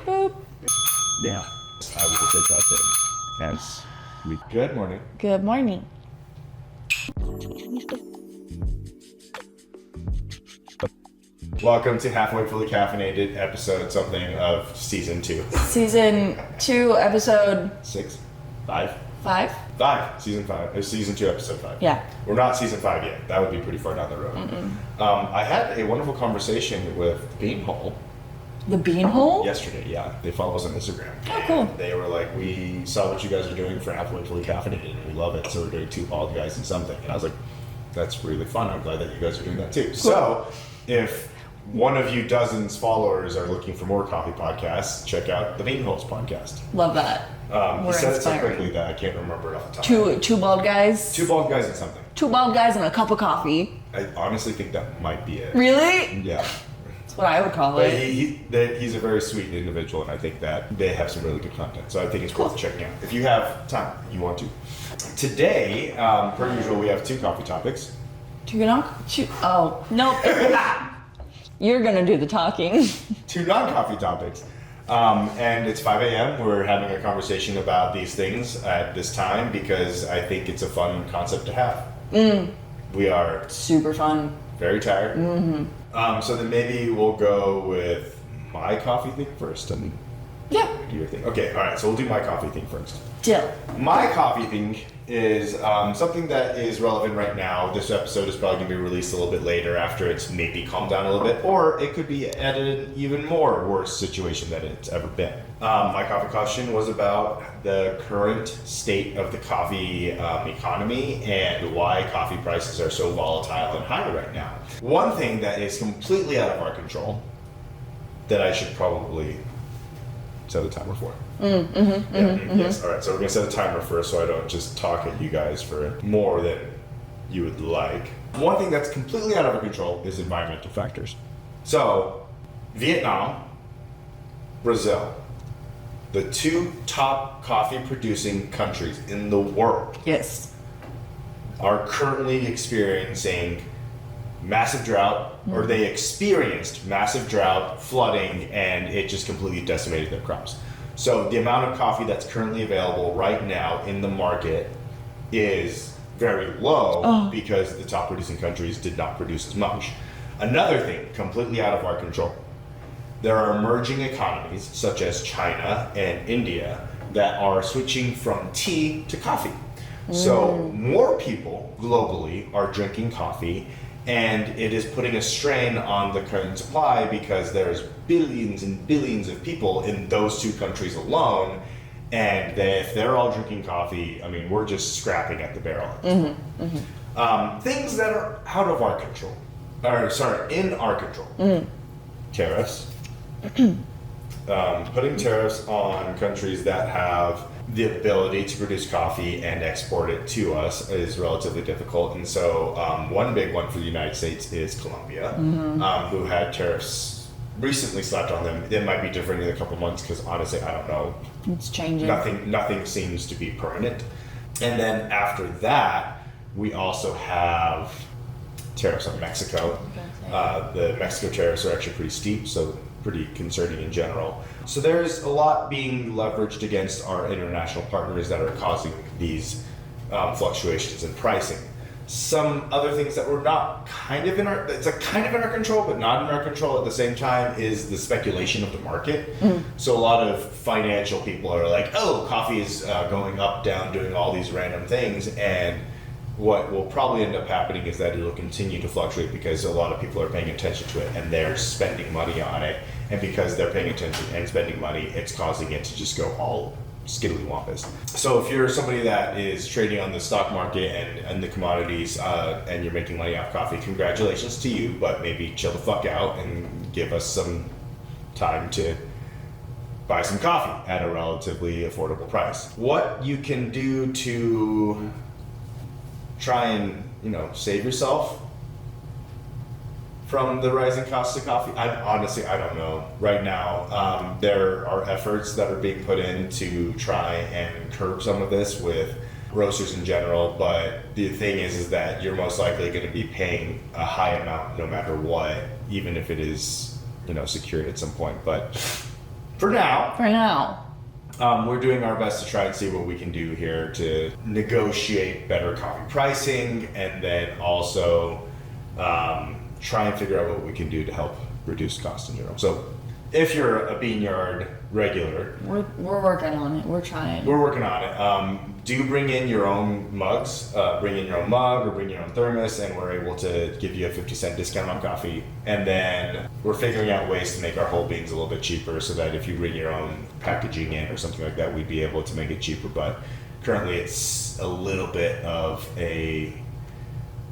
Boop. Yeah. I will take that thing. As we. Good morning. Good morning. Welcome to Halfway Fully Caffeinated, episode something of season 2. Season 2, episode 6? 5? 5? 5. Season 5. Season 2, episode 5. Yeah. We're not season 5 yet. That would be pretty far down the road. I had a wonderful conversation with Beanhole The Beanhole? yesterday. Yeah, they follow us on Instagram. Oh, cool. And they were like, we saw what you guys are doing for Halfway Fully Caffeinated and we love it. So we're doing 2 bald guys and something. And I was like, that's really fun. I'm glad that you guys are doing that too. Cool. So if one of you dozen's followers are looking for more coffee podcasts, check out the Beanholes podcast. Love that. He said it so quickly that I can't remember it off the top. Two bald guys? 2 bald guys and something. 2 bald guys and a cup of coffee. I honestly think that might be it. Really? Yeah. That's what I would call But it. he's a very sweet individual, and I think that they have some really good content. So I think it's worth checking out. If you have time, you want to. Today, per usual, we have 2 coffee topics. Oh, nope. You're gonna do the talking. 2 non-coffee topics. And it's 5 a.m. We're having a conversation about these things at this time because I think it's a fun concept to have. We are Super fun. very tired. So then maybe we'll go with my coffee thing first and Yeah. do your thing. Okay, all right, so we'll do my coffee thing first. Deal. My coffee thing is something that is relevant right now. This episode is probably going to be released a little bit later after it's maybe calmed down a little bit, or it could be at an even more worse situation than it's ever been. My coffee question was about the current state of the coffee economy and why coffee prices are so volatile and high right now. One thing that is completely out of our control that I should probably set a timer for. Yes. All right. So we're gonna set a timer first, so I don't just talk at you guys for more than you would like. One thing that's completely out of our control is environmental factors. So, Vietnam, Brazil, the 2 top coffee-producing countries in the world, Yes. are currently experiencing massive drought, or they experienced massive drought, flooding, and it just completely decimated their crops. So the amount of coffee that's currently available right now in the market is very low because the top producing countries did not produce as much. Another thing, completely out of our control, there are emerging economies such as China and India that are switching from tea to coffee. So more people globally are drinking coffee, and it is putting a strain on the current supply because there's billions and billions of people in those 2 countries alone, and if they're all drinking coffee, I mean, we're just scrapping at the barrel. Things that are out of our control, in our control. Tariffs. Putting tariffs on countries that have the ability to produce coffee and export it to us is relatively difficult. And so one big one for the United States is Colombia, who had tariffs recently slapped on them. It might be different in a couple months because honestly, I don't know. It's changing. Nothing seems to be permanent. And then after that, we also have tariffs on Mexico. The Mexico tariffs are actually pretty steep, so pretty concerning in general. So there's a lot being leveraged against our international partners that are causing these fluctuations in pricing. Some other things that were not kind of in our control, but not in our control at the same time is the speculation of the market. So a lot of financial people are like, oh, coffee is going up, down, doing all these random things. And what will probably end up happening is that it'll continue to fluctuate because a lot of people are paying attention to it and they're spending money on it. And because they're paying attention and spending money, it's causing it to just go all skiddly-wampus. So if you're somebody that is trading on the stock market and the commodities and you're making money off coffee, congratulations to you, but maybe chill the fuck out and give us some time to buy some coffee at a relatively affordable price. What you can do to try and, save yourself from the rising costs of coffee? I don't know. Right now, there are efforts that are being put in to try and curb some of this with roasters in general, but the thing is that you're most likely going to be paying a high amount no matter what, even if it is, secured at some point. But for now, For now. we're doing our best to try and see what we can do here to negotiate better coffee pricing, and then also try and figure out what we can do to help reduce costs in general. So if you're a Bean Yard regular, We're working on it. We're trying. we're working on it. Do bring in your own mugs, bring in your own mug or bring your own thermos, and we're able to give you a 50-cent discount on coffee. And then we're figuring out ways to make our whole beans a little bit cheaper, so that if you bring your own packaging in or something like that, we'd be able to make it cheaper. But currently it's a little bit of a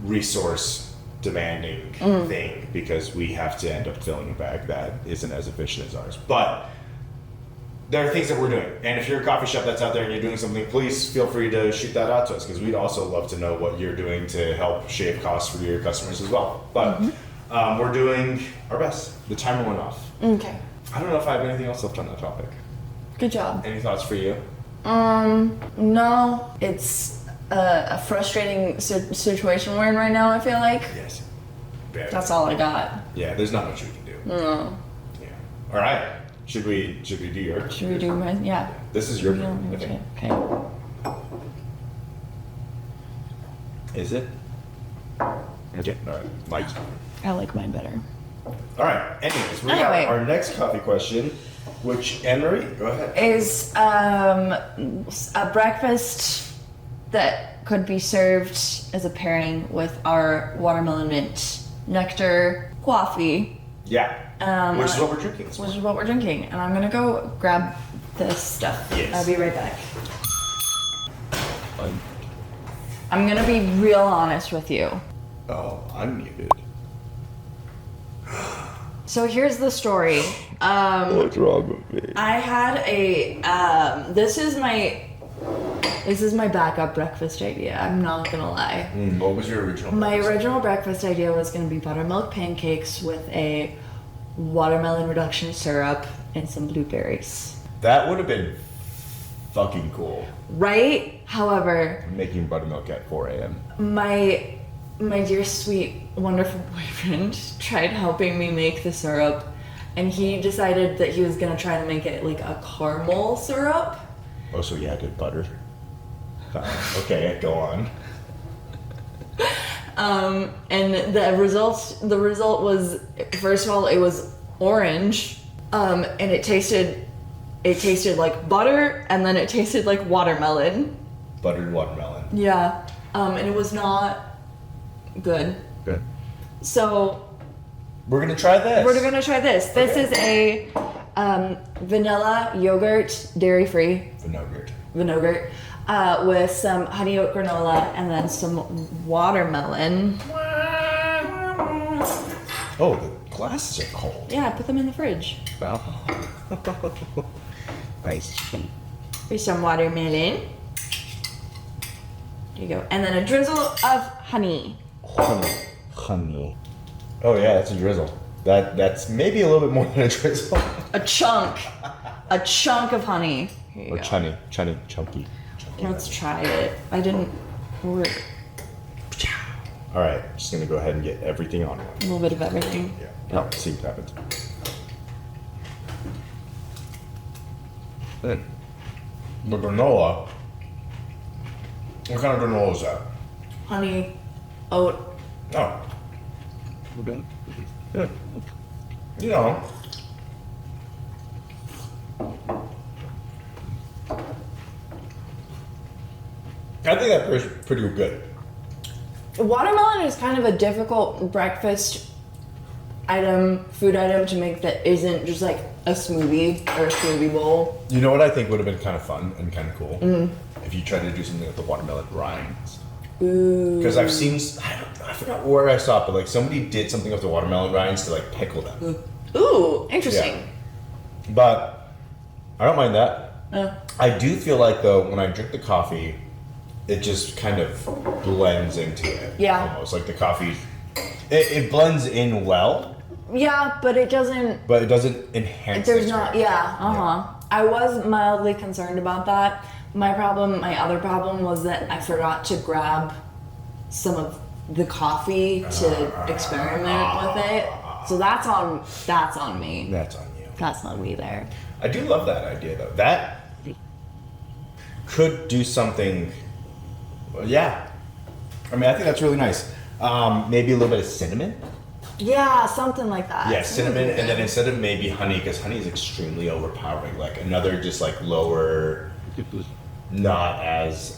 resource demanding thing, because we have to end up filling a bag that isn't as efficient as ours. But there are things that we're doing, and if you're a coffee shop that's out there and you're doing something, please feel free to shoot that out to us, because we'd also love to know what you're doing to help shave costs for your customers as well. But we're doing our best. The timer went off. Okay. I don't know if I have anything else left on that topic. Good job. Any thoughts for you? No. It's a frustrating situation we're in right now, I feel like. Yes. Very. That's all I got. Yeah, there's not much we can do. No. Yeah. All right. Should we do yours? Should we do mine? Yeah. This is your Yeah, turn, I think. okay. Is it? Okay. All right. Mike's. I like mine better. All right. Anyways, we Anyway. got our next coffee question, which Anne-Marie, go ahead. Is a breakfast that could be served as a pairing with our watermelon mint nectar coffee, Yeah. Which is what we're drinking this which morning. is what we're drinking. And I'm gonna go grab this stuff. Yes. I'll be right back. I'm gonna be real honest with you. Oh, I'm muted. So here's the story. What's wrong with me? I had a this is my backup breakfast idea. I'm not gonna lie. What was your original? My breakfast? original breakfast idea was gonna be buttermilk pancakes with a watermelon reduction syrup and some blueberries. That would have been fucking cool. Right? However, I'm making buttermilk at 4 a.m. my dear sweet wonderful boyfriend tried helping me make the syrup, and he decided that he was gonna try to make it like a caramel syrup. Oh, so you added butter. Okay, go on. And the result was, first of all, it was orange, and it tasted like butter, and then it tasted like watermelon. Buttered watermelon. Yeah, and it was not good. Good. So We're gonna try this. we're gonna try this. This Okay. is a vanilla yogurt, dairy-free vinogurt, with some honey oat granola and then some watermelon. Oh, the glasses are cold. Yeah, I put them in the fridge. Wow. Nice. With some watermelon. There you go. And then a drizzle of honey. Honey. Oh yeah, that's a drizzle. That's maybe a little bit more than a drizzle. A chunk of honey. Here you Or go. chunky. Let's try it. I didn't work. All right, just gonna go ahead and get everything on one. A little bit of everything. Yeah. Oh, see what happens. Then the granola. What kind of granola is that? Honey, oat. Oh. Okay. Good. You know. I think that tastes pretty good. Watermelon is kind of a difficult breakfast food item to make that isn't just like a smoothie or a smoothie bowl. You know what I think would have been kind of fun and kind of cool? If you tried to do something with the watermelon rinds. Ooh. Because I've seen, I forgot where I saw it, but like somebody did something with the watermelon rinds to like pickle them. Ooh, interesting. Yeah. But I don't mind that. I do feel like though, when I drink the coffee, it just kind of blends into it. Yeah. Almost like the coffee, it blends in well, Yeah, but it doesn't. but it doesn't enhance There's the not. experience. Yeah. I was mildly concerned about that. My other problem was that I forgot to grab some of the coffee to experiment with it. So that's on me. That's on you. That's not me there. I do love that idea, though. That could do something. Yeah. I mean, I think that's really nice. Maybe a little bit of cinnamon. Yeah, something like that. Yeah, cinnamon, and then instead of maybe honey, because honey is extremely overpowering. Like another just like lower, not as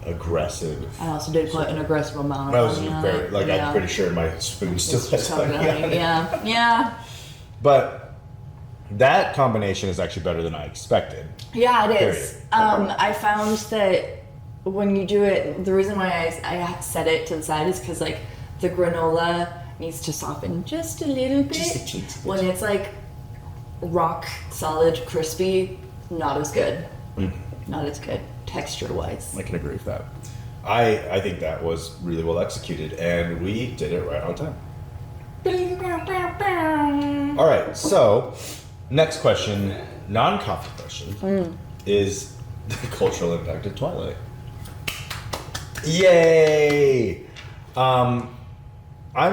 aggressive. I also did put an aggressive amount I of was honey on very, it. like, Yeah. I'm pretty sure my spoon still It's has so honey good. on it. Yeah, yeah. But that combination is actually better than I expected. Yeah, it is. Period. I found that when you do it, the reason why I set it to the side is because like the granola needs to soften just a little bit. Just a teensy bit. When it's like rock solid, crispy, not as good. Not as good texture wise. I can agree with that. I think that was really well executed, and we did it right on time. All right, so next question, non-coffee question, is the cultural impact of Twilight. Yay! I'm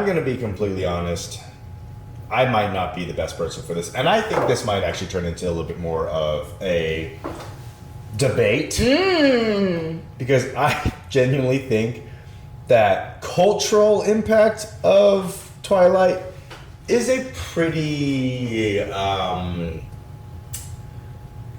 gonna be completely honest. I might not be the best person for this, and I think this might actually turn into a little bit more of a debate, because I genuinely think that cultural impact of Twilight is a pretty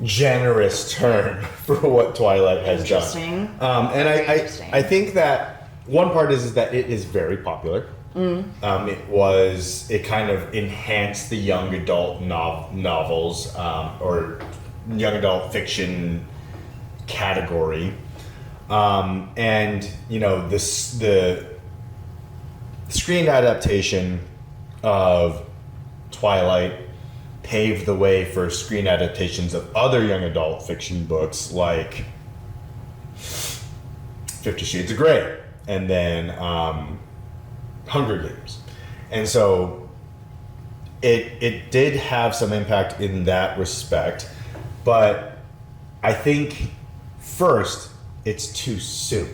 generous term for what Twilight has Interesting. done. And Interesting. I think that one part is that it is very popular. It kind of enhanced the young adult novels or young adult fiction category. And you know, the screen adaptation of Twilight paved the way for screen adaptations of other young adult fiction books like 50 Shades of Grey and then Hunger Games. And so it did have some impact in that respect, but I think first it's too soon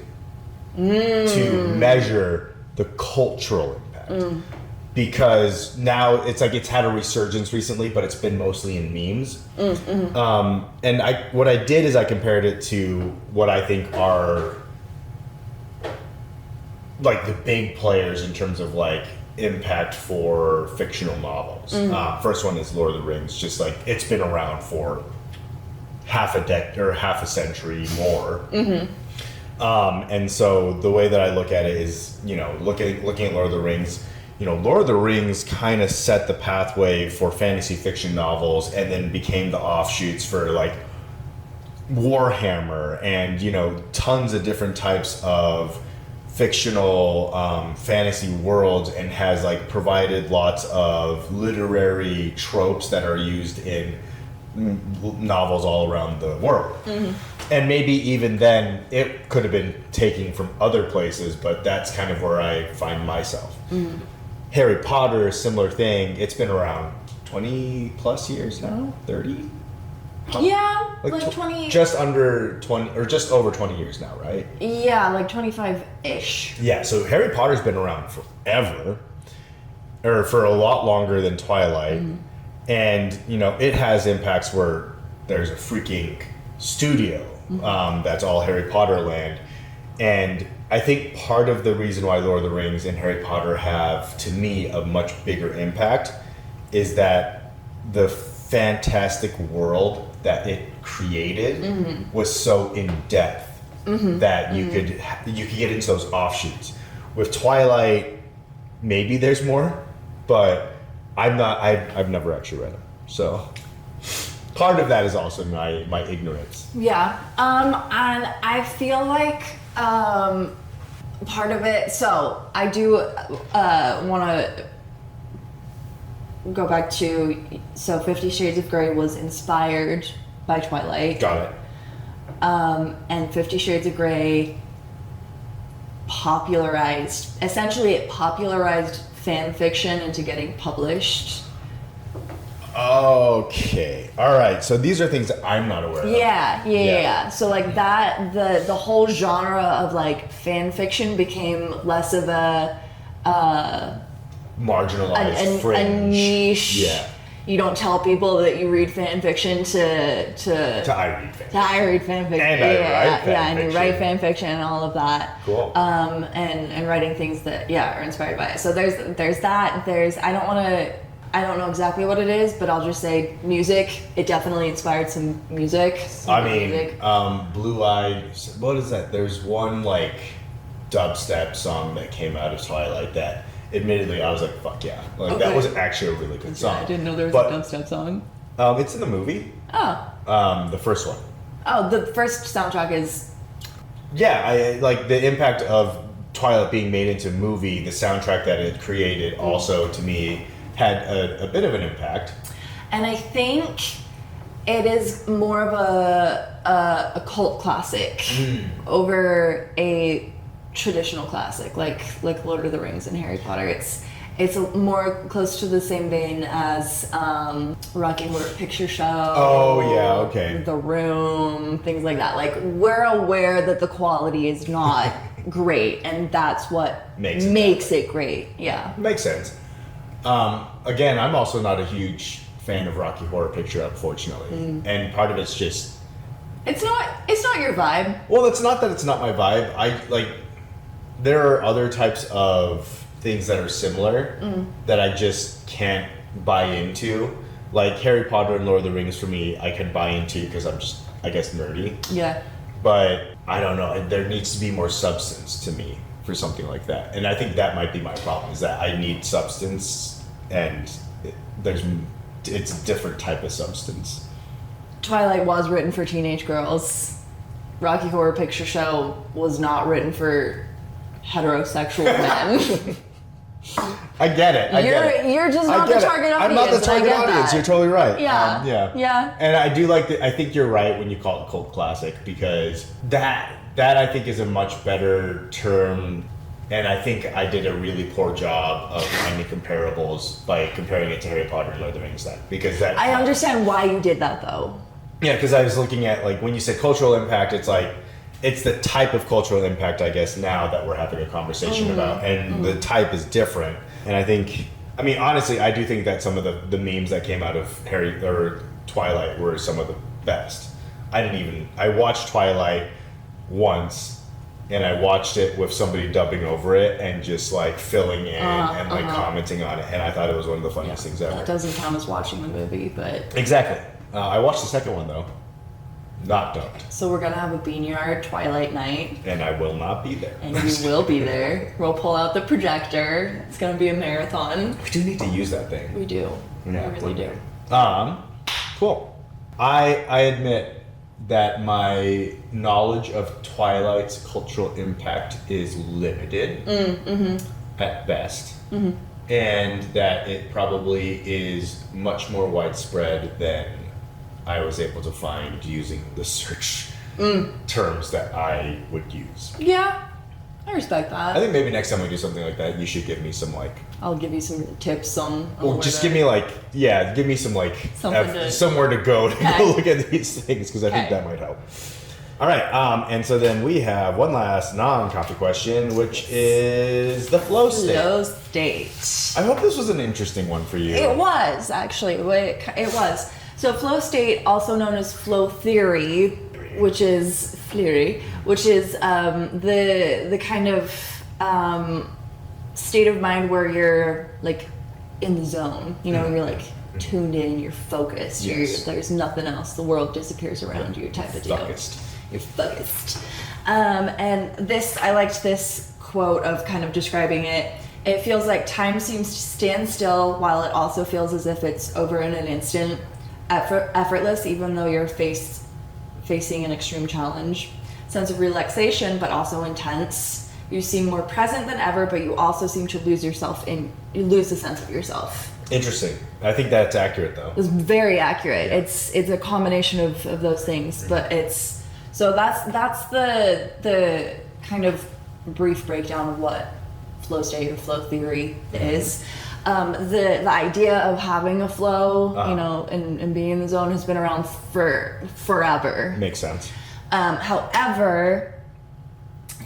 to measure the cultural impact. Because now it's like it's had a resurgence recently, but it's been mostly in memes. And what I did is I compared it to what I think are like the big players in terms of like impact for fictional novels. First one is Lord of the Rings, just like it's been around for half a decade or half a century more. And so the way that I look at it is, you know, looking at Lord of the Rings, you know, Lord of the Rings kind of set the pathway for fantasy fiction novels and then became the offshoots for like Warhammer and, you know, tons of different types of fictional fantasy worlds, and has like provided lots of literary tropes that are used in novels all around the world. And maybe even then it could have been taken from other places, but that's kind of where I find myself. Harry Potter, similar thing. It's been around 20 plus years now, 30? Yeah, like 20. Just under 20, or just over 20 years now, right? Yeah, like 25-ish. Yeah, so Harry Potter's been around forever, or for a lot longer than Twilight. And, you know, it has impacts where there's a freaking studio that's all Harry Potter land. And I think part of the reason why Lord of the Rings and Harry Potter have, to me, a much bigger impact is that the fantastic world that it created was so in depth that you could get into those offshoots. With Twilight, maybe there's more, but I've never actually read them, so part of that is also my ignorance. Yeah, and I feel like part of it. So I do want to go back to, so 50 Shades of Grey was inspired by Twilight. Got it. And 50 Shades of Grey it popularized fan fiction into getting published. Okay. All right. So these are things that I'm not aware of. Yeah. So like that, the whole genre of like fan fiction became less of a Marginalized fringe. a niche. you don't tell people that you read fan fiction I read fan fiction. I read fan fiction. And I write fan and you write fan fiction and all of that. Cool. And writing things that are inspired by it. So there's that. I don't know exactly what it is, but I'll just say music. It definitely inspired some music. Blue Eyes. What is that? There's one like dubstep song that came out of Twilight that, admittedly, I was like, "Fuck yeah!" Like that was actually a really good song. I didn't know there was a dubstep song. It's in the movie. Oh. The first one. Oh, the first soundtrack is. Yeah, I like the impact of Twilight being made into a movie. The soundtrack that it created also, to me, had a bit of an impact. And I think it is more of a cult classic over a traditional classic like Lord of the Rings and Harry Potter. It's more close to the same vein as Rocky Horror Picture Show. Oh yeah, okay. The Room, things like that. Like, we're aware that the quality is not great, and that's what makes it great. Yeah, makes sense. Again, I'm also not a huge fan of Rocky Horror Picture, unfortunately, and part of it's just it's not your vibe. Well, it's not that it's not my vibe. I like there are other types of things that are similar that I just can't buy into. Like Harry Potter and Lord of the Rings, for me, I can buy into because I'm just, I guess, nerdy. Yeah. But I don't know. There needs to be more substance to me for something like that, and I think that might be my problem. Is that I need substance, and it's a different type of substance. Twilight was written for teenage girls. Rocky Horror Picture Show was not written for heterosexual men. I get it. You're just not the target audience. I'm not the target audience. You're totally right. Yeah. Yeah. And I do like I think you're right when you call it cult classic, because that I think is a much better term. And I think I did a really poor job of finding comparables by comparing it to Harry Potter and Lord of the Rings. I understand why you did that, though. Yeah, because I was looking at, like, when you say cultural impact, it's like, it's the type of cultural impact, I guess, now that we're having a conversation about. And the type is different. And I think, I mean, honestly, I do think that some of the memes that came out of Twilight were some of the best. I watched Twilight once, and I watched it with somebody dubbing over it and just like filling in and like commenting on it, and I thought it was one of the funniest things ever. That doesn't count as watching the movie, but exactly. I watched the second one though, not dubbed. So we're gonna have a Beanyard Twilight night, and I will not be there. And you will be there. We'll pull out the projector. It's gonna be a marathon. We do need to use that thing. We do. Yeah, we really do. Cool. I admit that my knowledge of Twilight's cultural impact is limited at best, and that it probably is much more widespread than I was able to find using the search terms that I would use. Yeah, I respect that. I think maybe next time we do something like that, you should give me some I'll give you some tips on well, just give me give me some somewhere to go look at these things, because I think that might help. All right, and so then we have one last non-coffee question, which is the flow state. Flow state. I hope this was an interesting one for you. It was, actually. It was. So flow state, also known as flow theory, which is the kind of state of mind where you're like in the zone. You know, you're like tuned in, you're focused. Yes. There's nothing else. The world disappears around you, type of deal. You're focused. And I liked this quote of kind of describing it. It feels like time seems to stand still, while it also feels as if it's over in an instant. Effortless, even though you're facing an extreme challenge. Sense of relaxation, but also intense. You seem more present than ever, but you also seem to lose the sense of yourself. Interesting. I think that's accurate, though. It's very accurate. Yeah. It's a combination of those things, but that's the kind of brief breakdown of what flow state or flow theory is. The idea of having a flow, and being in the zone has been around for forever. Makes sense. However,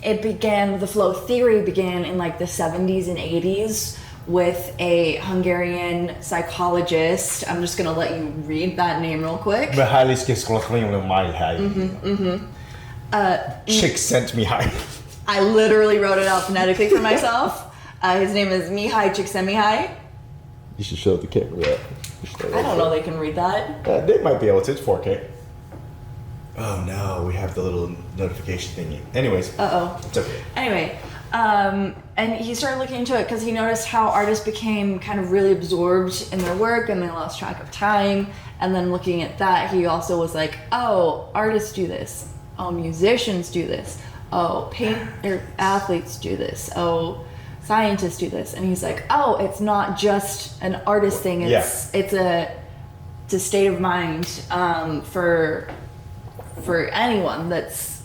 the flow theory began in like the 70s and 80s with a Hungarian psychologist. I'm just gonna let you read that name real quick. Chick sent me high. I literally wrote it out phonetically for myself. His name is Mihai Csikszentmihalyi. You should show the camera that. I don't know they can read that. They might be able to. It's 4K. Oh no, we have the little notification thingy. Anyways. It's okay. Anyway, and he started looking into it because he noticed how artists became kind of really absorbed in their work and they lost track of time. And then looking at that, he also was like, oh, artists do this. Oh, musicians do this. Oh, athletes do this. Oh, scientists do this. And he's like, oh, it's not just an artist thing. It's a state of mind for anyone that's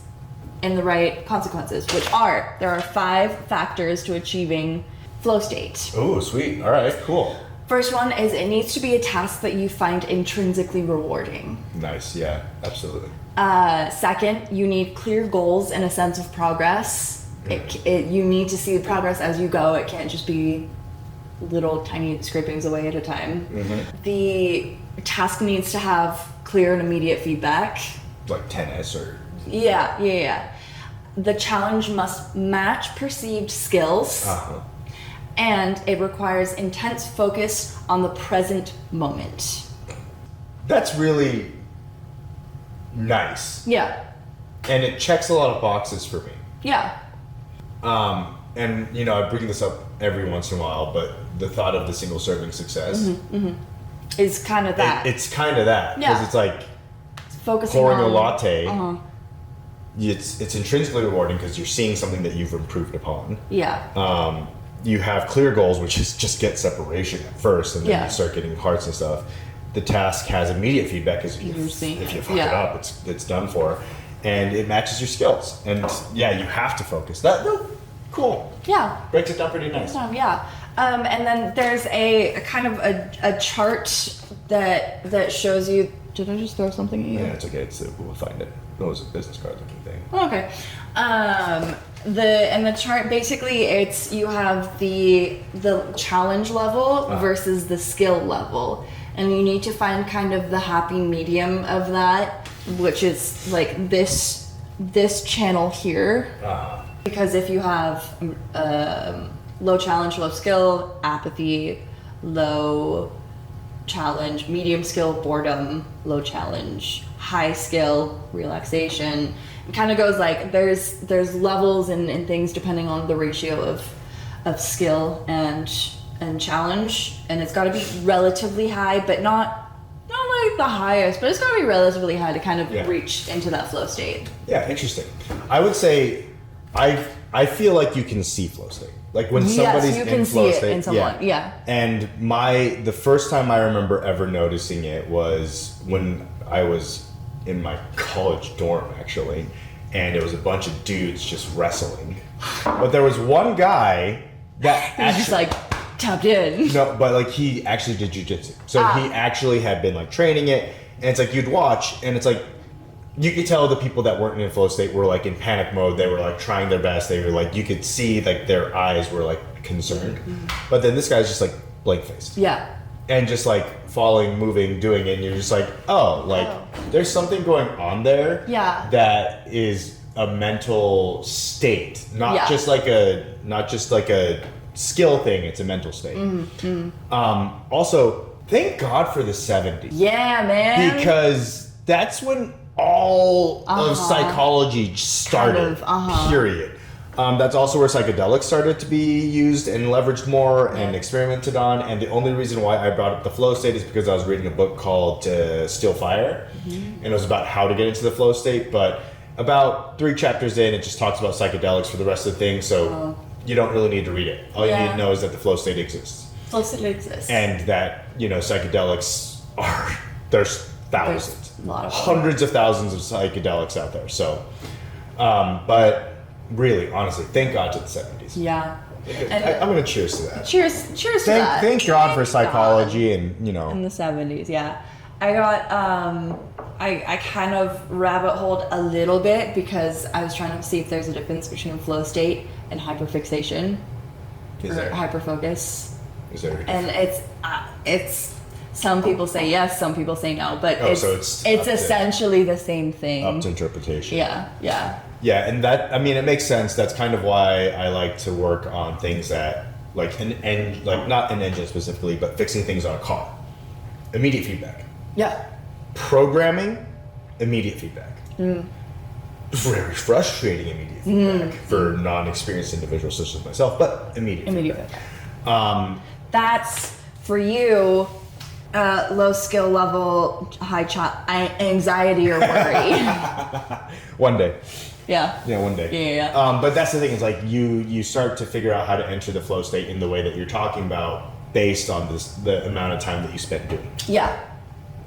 in the right consequences, which there are 5 factors to achieving flow state. Oh, sweet. All right, cool. First one is it needs to be a task that you find intrinsically rewarding. Nice, yeah, absolutely. Second, you need clear goals and a sense of progress. You need to see the progress as you go. It can't just be little tiny scrapings away at a time. The task needs to have clear and immediate feedback. Like tennis or... Yeah. The challenge must match perceived skills. And it requires intense focus on the present moment. That's really nice. Yeah. And it checks a lot of boxes for me. Yeah. And, I bring this up every once in a while, but the thought of the single serving success is kind of that. It's kind of that. Yeah. Because it's like focusing pouring on a latte. It's intrinsically rewarding because you're seeing something that you've improved upon. Yeah. You have clear goals, which is just get separation at first, and then you start getting parts and stuff. The task has immediate feedback because if you fuck it up, it's done for, and it matches your skills. And you have to focus. Cool. Yeah. Breaks it down pretty nice. Yeah. And then there's a kind of a chart that shows you. Did I just throw something at you? Yeah, it's okay. We'll find it. It was a business card looking thing. Okay. The chart basically you have the challenge level versus the skill level, and you need to find kind of the happy medium of that, which is like this channel here. Because if you have low challenge, low skill, apathy, low challenge, medium skill, boredom, low challenge, high skill, relaxation. It kind of goes like there's levels and things depending on the ratio of skill and challenge, and it's got to be relatively high, but not like the highest, but it's got to be relatively high to kind of reach into that flow state. Yeah, interesting. I would say I feel like you can see flow state. Like when somebody's in flow state, in someone. Yeah. And the first time I remember ever noticing it was when I was in my college dorm, actually, and it was a bunch of dudes just wrestling. But there was one guy that He's just like tapped in. No, but like he actually did jujitsu, so he actually had been like training it, and it's like you'd watch, and it's like you could tell the people that weren't in flow state were like in panic mode. They were like trying their best. They were like, you could see like their eyes were like concerned. But then this guy's just like blank faced. Yeah. And just like falling, moving, doing it. And you're just like, there's something going on there. Yeah. That is a mental state, not just like a skill thing. It's a mental state. Also, thank God for the 70s. Yeah, man. Because that's when all of psychology started, period. That's also where psychedelics started to be used and leveraged more and experimented on. And the only reason why I brought up the flow state is because I was reading a book called Still Fire. And it was about how to get into the flow state. But about 3 chapters in, it just talks about psychedelics for the rest of the thing. So you don't really need to read it. All you need to know is that the flow state exists. Flow state exists. And that, psychedelics there's thousands. A lot of hundreds of thousands of psychedelics out there. So, but really, honestly, thank God to the 70s. Yeah. I'm going to cheers to that. Cheers to that. Thank God for psychology and, In the 70s, yeah. I got, I kind of rabbit holed a little bit because I was trying to see if there's a difference between flow state and hyperfixation. Is there? Hyperfocus. Is there? And it's some people say yes, some people say no, but so it's essentially the same thing. Up to interpretation. Yeah. Yeah, and that, I mean, it makes sense. That's kind of why I like to work on things that, like not an engine specifically, but fixing things on a car. Immediate feedback. Yeah. Programming, immediate feedback. Very frustrating immediate feedback for non-experienced individuals such as myself, but immediate feedback. That's for you. Low skill level, high anxiety or worry. One day. Yeah, one day. Yeah. But that's the thing, is like you start to figure out how to enter the flow state in the way that you're talking about based on the amount of time that you spend doing it. Yeah.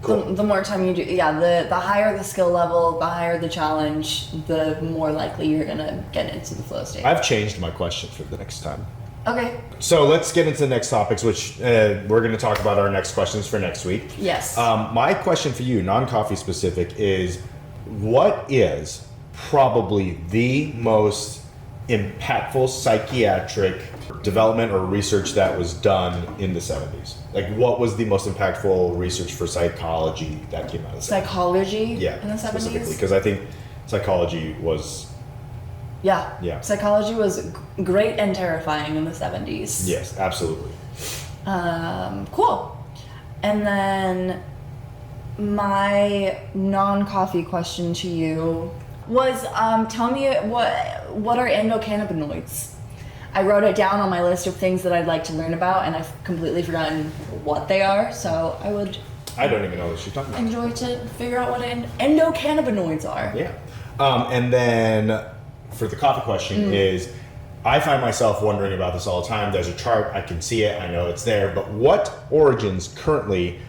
Cool. The more time you do, the higher the skill level, the higher the challenge, the more likely you're gonna get into the flow state. I've changed my question for the next time. Okay. So let's get into the next topics, which we're going to talk about our next questions for next week. Yes. My question for you, non-coffee specific, is what is probably the most impactful psychiatric development or research that was done in the 70s? Like, what was the most impactful research for psychology that came out of the 70s? Psychology in the 70s? Specifically, because I think psychology was... Yeah. Psychology was great and terrifying in the 70s. Yes, absolutely. Cool. And then my non-coffee question to you was, tell me what are endocannabinoids? I wrote it down on my list of things that I'd like to learn about, and I've completely forgotten what they are, so I don't even know what you're talking about. enjoy to figure out what endocannabinoids are. Yeah. And then for the coffee question is, I find myself wondering about this all the time. There's a chart, I can see it, I know it's there, but what origins currently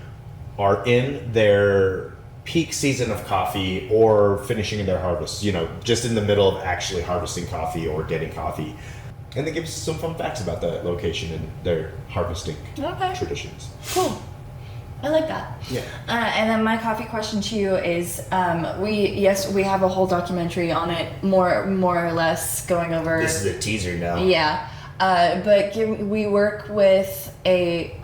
are in their peak season of coffee or finishing their harvest, just in the middle of actually harvesting coffee or getting coffee? And they give us some fun facts about that location and their harvesting traditions. Cool. I like that. Yeah. And then my coffee question to you is, we have a whole documentary on it, more or less going over. This is a teaser now. Yeah. But we work with a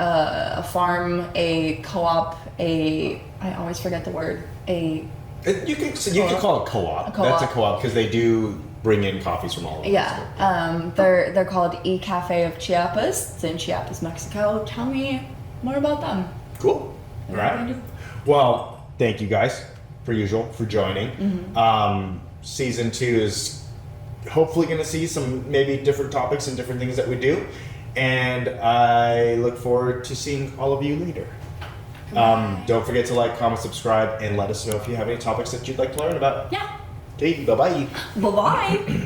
farm, a co-op, I always forget the word, You can call it co-op. That's a co-op because they do bring in coffees from all over. Yeah. They're called E-Cafe of Chiapas. It's in Chiapas, Mexico. Tell me more about them. Cool. All right. Well, thank you guys, for joining. Season 2 is hopefully going to see some maybe different topics and different things that we do. And I look forward to seeing all of you later. Don't forget to like, comment, subscribe, and let us know if you have any topics that you'd like to learn about. Yeah. Okay, bye-bye. Bye-bye.